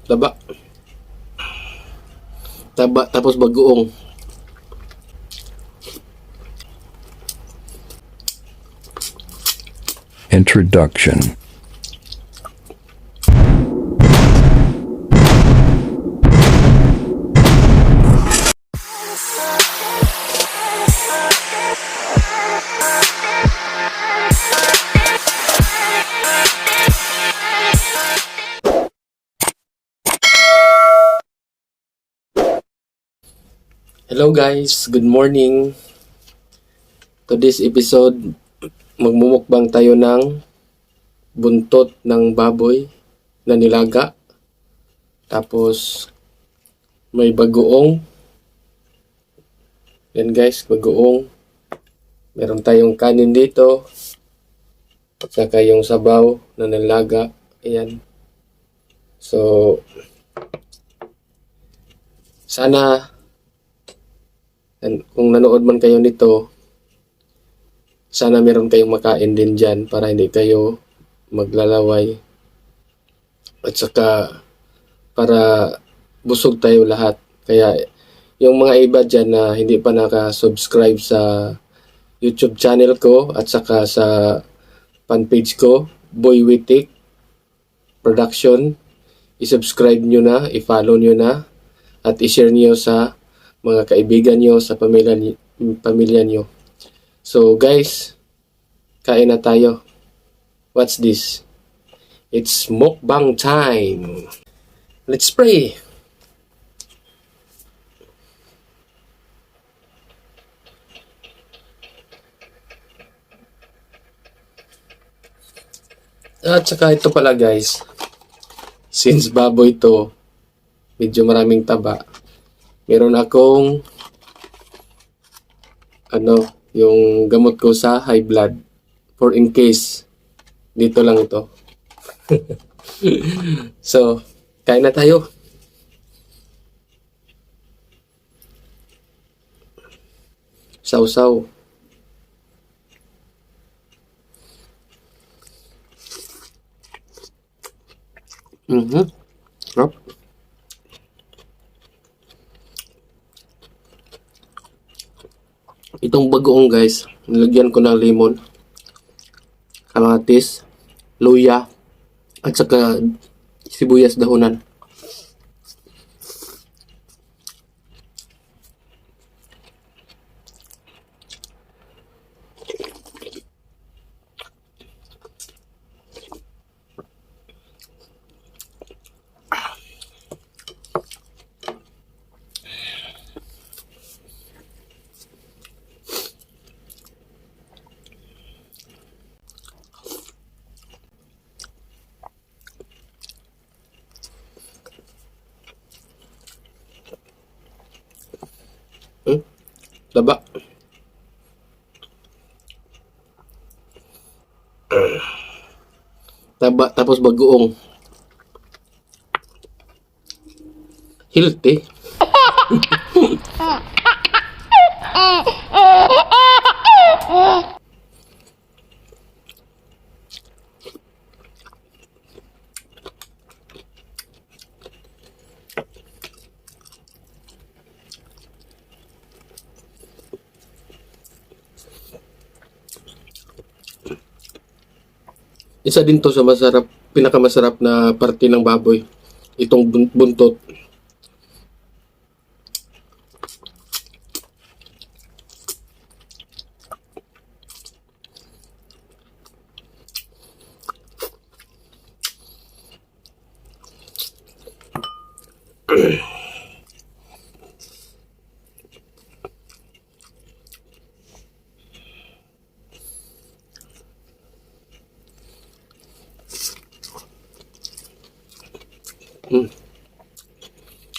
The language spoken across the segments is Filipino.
Taba. Taba tapos bagoong. Introduction. Hello guys, good morning. Today's episode, magmumukbang tayo ng buntot ng baboy na nilaga. Tapos may bagoong. Yan guys, bagoong. Meron tayong kanin dito. At saka yung sabaw na nilaga. Ayan. So, sana kung nanood man kayo nito, sana meron kayong makain din dyan para hindi kayo maglalaway. At saka para busog tayo lahat. Kaya yung mga iba dyan na hindi pa naka-subscribe sa YouTube channel ko at saka sa fanpage ko, Boy Witik Production, i-subscribe nyo na, i-follow nyo na, at i-share nyo sa mga kaibigan nyo, sa pamilya nyo. So guys, kain na tayo. What's this? It's mukbang time. Let's pray. At saka ito pala guys, since baboy to, medyo maraming taba, meron akong yung gamot ko sa high blood for in case. Dito lang ito. So, kain na tayo. Sausaw. Sarap. Itong bagoong guys, nilagyan ko ng lemon, kamatis, luya, at saka sibuyas dahunan. Taba. Taba tapos bagoong. Healthy. Isa din to sa pinakamasarap na parte ng baboy. Itong buntot.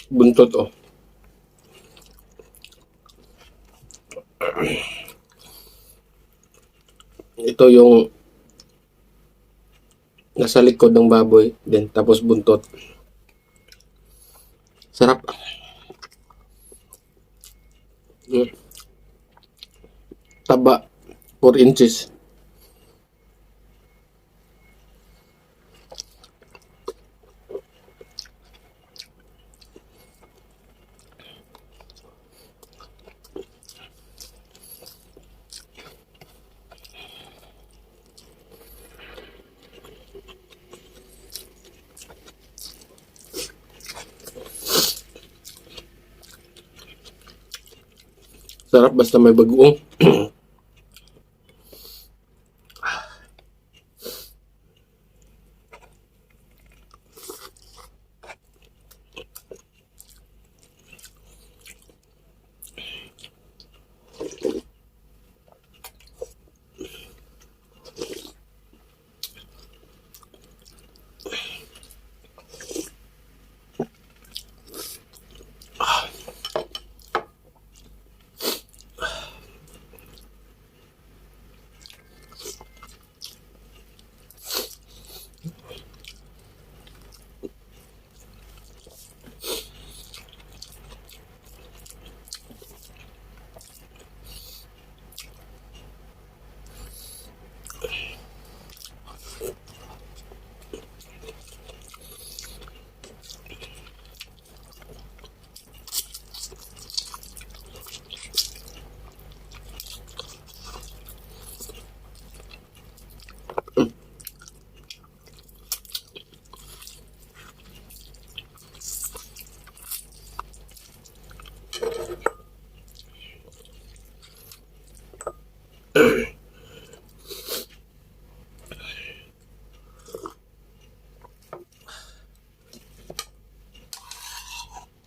Buntot oh. Ito yung nasa likod ng baboy, then tapos buntot. Sarap. Taba, 4 inches. Sarap basta may bagoong.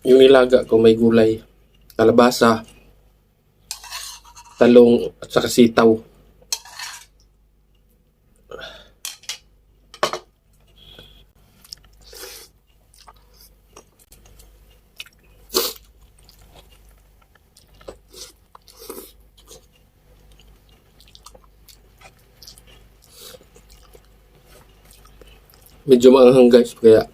Yung nilaga ko may gulay, kalabasa, talong at saka sitaw. Medyo maanghang guys, kaya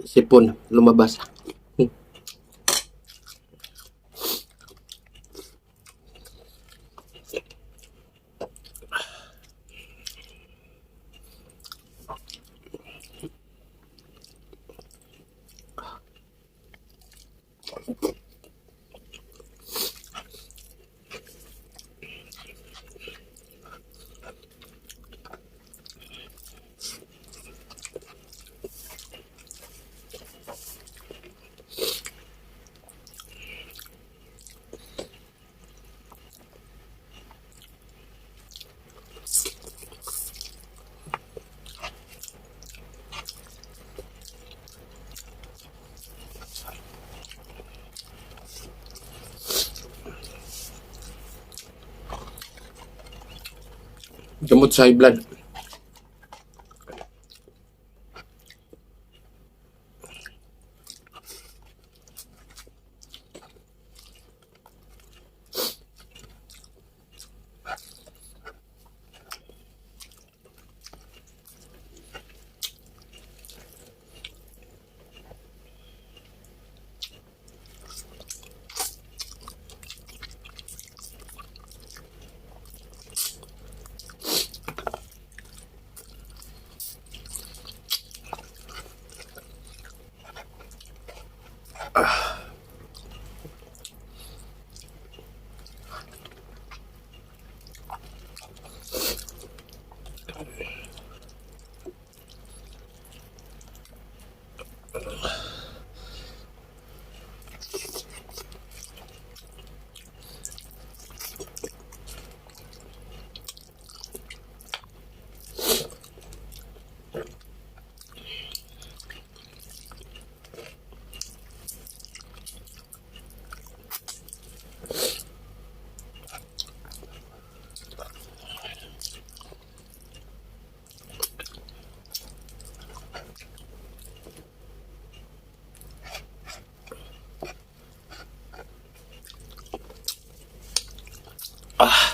sipon lumabas. Gamot sa high blood.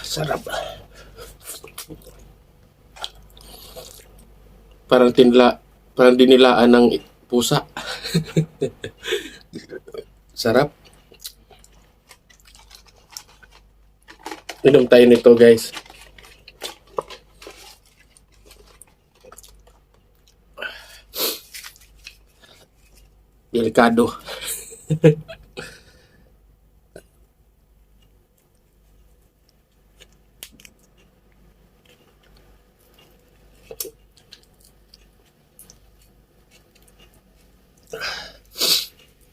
Sarap. Parang dinilaan ng pusa. Sarap. Inom tayo nito guys. Delikado.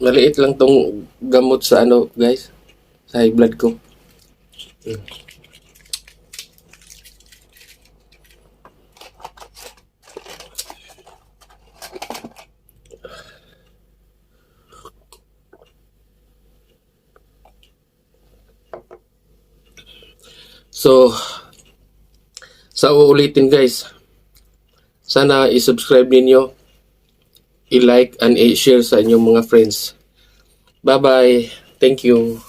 Maliit lang tong gamot sa ano, guys. Sa high blood ko. So, sa uulitin guys, sana i-subscribe ninyo, i-like and i-share sa inyong mga friends. Bye-bye. Thank you.